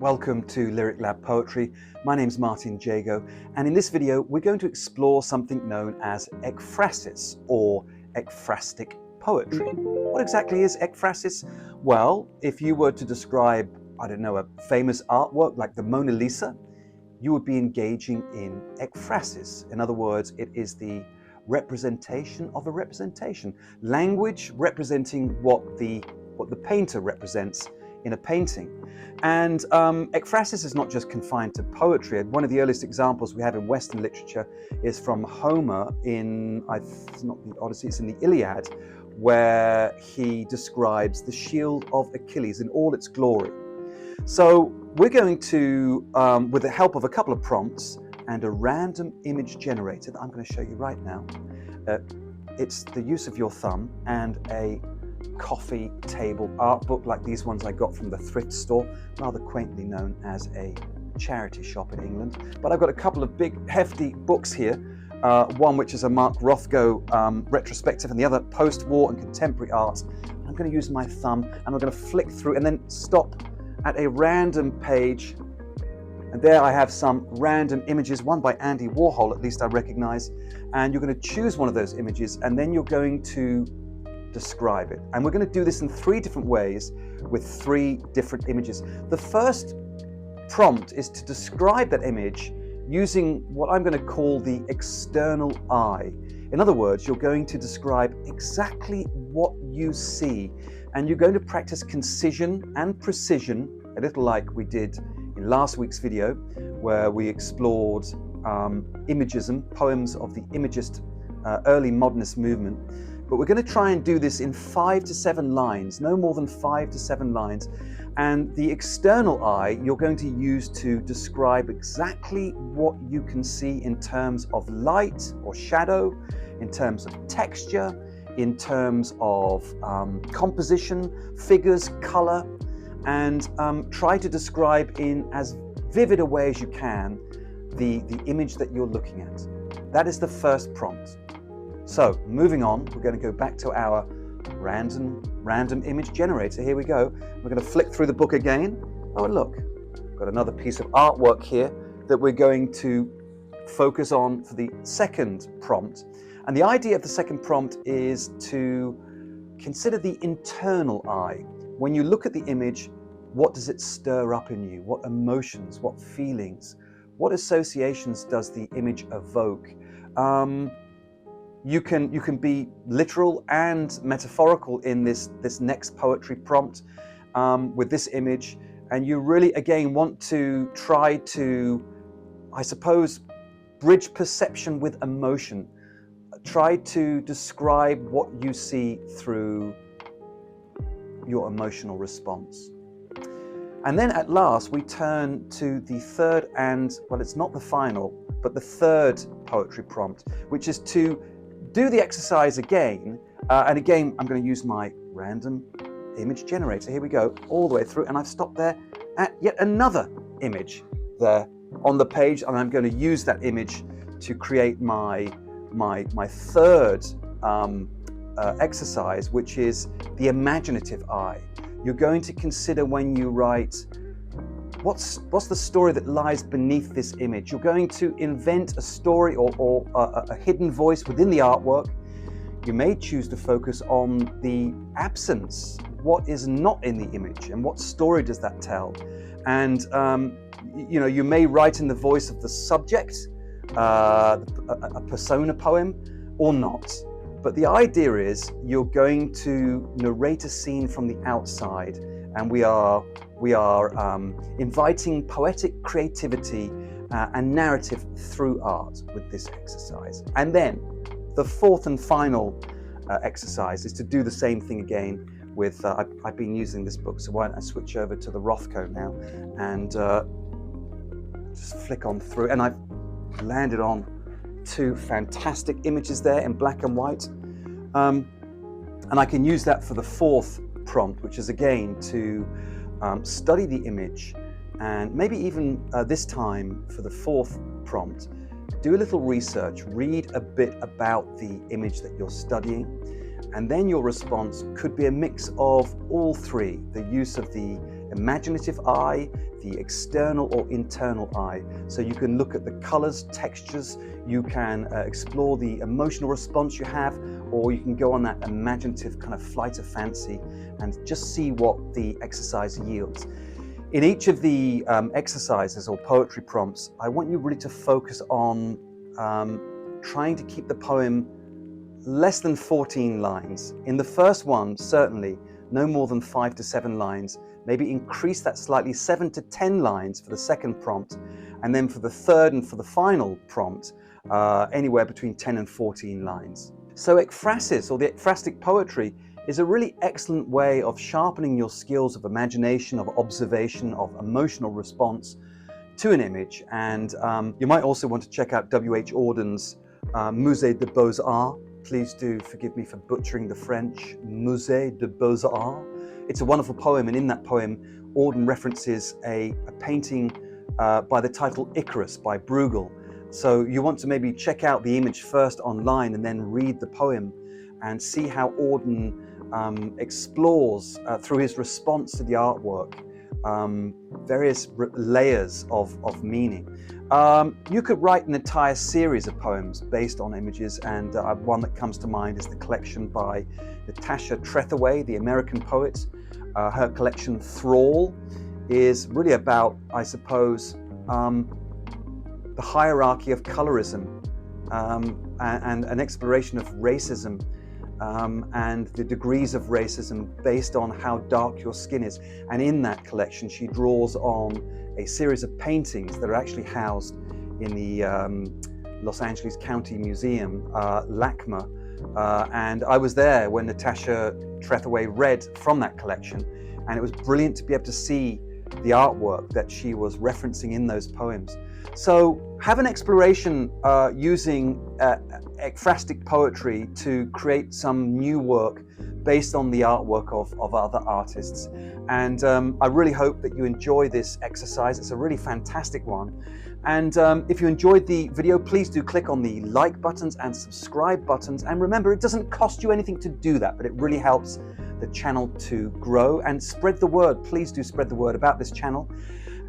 Welcome to Lyric Lab Poetry. My name's Martin Jago, and in this video we're going to explore something known as ekphrasis or ekphrastic poetry. What exactly is ekphrasis? Well, if you were to describe, I don't know, a famous artwork like the Mona Lisa, you would be engaging in ekphrasis. In other words, it is the representation of a representation. Language representing what the painter represents in a painting. And ekphrasis is not just confined to poetry. One of the earliest examples we have in Western literature is from Homer in, it's not the Odyssey, it's in the Iliad, where he describes the shield of Achilles in all its glory. So we're going to, with the help of a couple of prompts and a random image generator that I'm going to show you right now, it's the use of your thumb and a coffee table art book like these ones I got from the thrift store, rather quaintly known as a charity shop in England. But I've got a couple of big hefty books here, one which is a Mark Rothko retrospective and the other post-war and contemporary art. I'm going to use my thumb and I'm going to flick through and then stop at a random page, and there I have some random images, one by Andy Warhol at least I recognize, and you're going to choose one of those images and then you're going to describe it. And we're going to do this in 3 different ways with 3 different images. The first prompt is to describe that image using what I'm going to call the external eye. In other words, you're going to describe exactly what you see, and you're going to practice concision and precision, a little like we did in last week's video where we explored imagism, poems of the Imagist early modernist movement. But we're going to try and do this in 5 to 7 lines, no more than 5 to 7 lines. And the external eye you're going to use to describe exactly what you can see in terms of light or shadow, in terms of texture, in terms of composition, figures, color, and try to describe in as vivid a way as you can the image that you're looking at. That is the first prompt. So, moving on, we're going to go back to our random image generator. Here we go. We're going to flick through the book again. Oh, look, we've got another piece of artwork here that we're going to focus on for the second prompt. And the idea of the second prompt is to consider the internal eye. When you look at the image, what does it stir up in you? What emotions, what feelings, what associations does the image evoke? You can be literal and metaphorical in this next poetry prompt with this image, and you really again want to try to, I suppose, bridge perception with emotion. Try to describe what you see through your emotional response. And then at last we turn to the third and, well, it's not the final, but the third poetry prompt, which is to do the exercise again, and again I'm going to use my random image generator. Here we go, all the way through, and I've stopped there at yet another image there on the page, and I'm going to use that image to create my third exercise, which is the imaginative eye. You're going to consider when you write, what's the story that lies beneath this image? You're going to invent a story or a hidden voice within the artwork. You may choose to focus on the absence, what is not in the image, and what story does that tell? And you may write in the voice of the subject, a persona poem, or not. But the idea is you're going to narrate a scene from the outside, and we are inviting poetic creativity and narrative through art with this exercise. And then the fourth and final exercise is to do the same thing again with, I've been using this book, so why don't I switch over to the Rothko now and just flick on through. And I've landed on 2 fantastic images there in black and white. And I can use that for the fourth prompt, which is again to study the image, and maybe even this time for the fourth prompt, do a little research, read a bit about the image that you're studying, and then your response could be a mix of all 3, the use of the imaginative eye, the external or internal eye. So you can look at the colors, textures, you can explore the emotional response you have, or you can go on that imaginative kind of flight of fancy and just see what the exercise yields. In each of the exercises or poetry prompts, I want you really to focus on trying to keep the poem less than 14 lines. In the first one, certainly, no more than 5 to 7 lines. Maybe increase that slightly, 7 to 10 lines for the second prompt, and then for the third and for the final prompt, anywhere between 10 and 14 lines. So ekphrasis, or the ekphrastic poetry, is a really excellent way of sharpening your skills of imagination, of observation, of emotional response to an image. And you might also want to check out W.H. Auden's Musee de Beaux Arts. Please do forgive me for butchering the French. Musee de Beaux Arts. It's a wonderful poem, and in that poem, Auden references a painting by the title Icarus by Bruegel. So you want to maybe check out the image first online and then read the poem and see how Auden explores through his response to the artwork various layers of meaning. You could write an entire series of poems based on images, and one that comes to mind is the collection by Natasha Trethewey, the American poet. Her collection Thrall is really about, I suppose, the hierarchy of colorism and an exploration of racism and the degrees of racism based on how dark your skin is. And in that collection, she draws on a series of paintings that are actually housed in the Los Angeles County Museum, LACMA. And I was there when Natasha Trethewey read from that collection, and it was brilliant to be able to see the artwork that she was referencing in those poems. So have an exploration using ekphrastic poetry to create some new work based on the artwork of other artists. And I really hope that you enjoy this exercise. It's a really fantastic one. And if you enjoyed the video, please do click on the like buttons and subscribe buttons. And remember, it doesn't cost you anything to do that, but it really helps the channel to grow. And spread the word. Please do spread the word about this channel.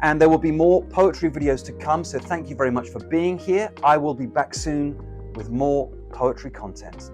And there will be more poetry videos to come, so thank you very much for being here. I will be back soon with more poetry content.